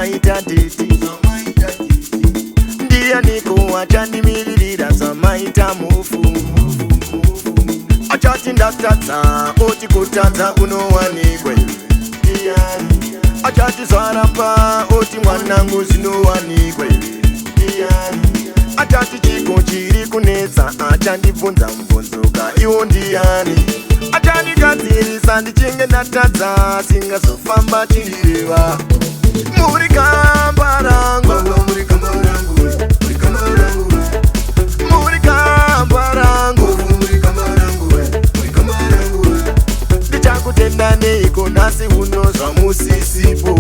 zamaita titi. Ndianiko achandimiririra zamaita mufu. Achati ndatadza oti kutadza kunowanikwe. Achati zvarapa oti mwanangu zvinowanikwe. Achati chiko chiri kunetsa achandibvunza mubvunzuka iwo ndiani. Achandigadzirisa ndichinge ndatadza singazofamba chireva. Muri kamba rangu, muri kamba rangu, muri kamba rangu, muri kamba rangu, muri kamba rangu, muri kamba rangu. Ndichakutenda neiko nhasi uno zvamusisipo.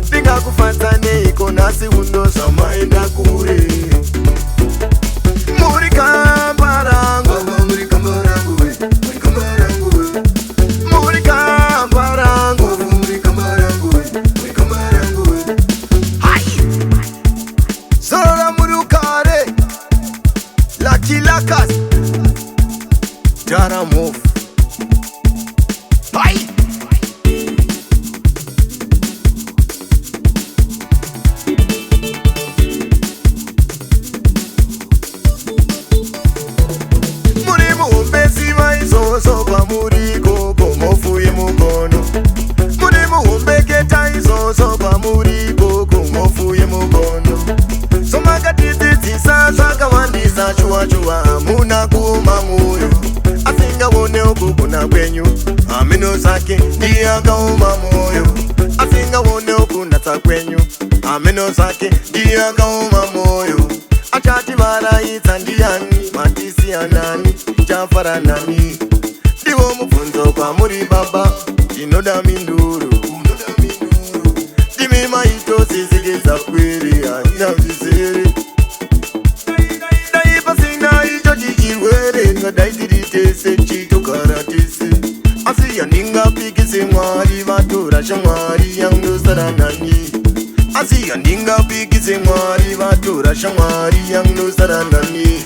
Ndingakufadza neiko nhasi uno zvamaenda kure. Muri kamba rangu, muri kamba rangu, muri kamba rangu, muri kamba rangu, muri kamba rangu, muri kamba rangu. Hai! Zorora muri ukare. Lucky Lakas. Dara move. Hai! Sopa muri koko mofuye mukono. Muri muhumbeketa izo sopa muri koko mofuye mukono. Somakatidzisa zvakawandisa chua hamuna kuuma moyo. Asingawone ukugona kwenyu hamino zake ndiye akauma moyo. Asingawone ukunatsa kwenyu hamino zake ndiye akauma moyo. Achati varaidza ndiani matisi anani chafara nani. Ndiwo mubvunzo kwamuri baba ndinoda minduru. Ndimi maito zizikidza kwiri handina zvizere. Dai pasina icho chichirwere ngadai tiri tese chitogara tese. Asi handingapikise Mwari vatora shamwari yangosara nani. Asi handingapikise Mwari vatora shamwari yangosara nani.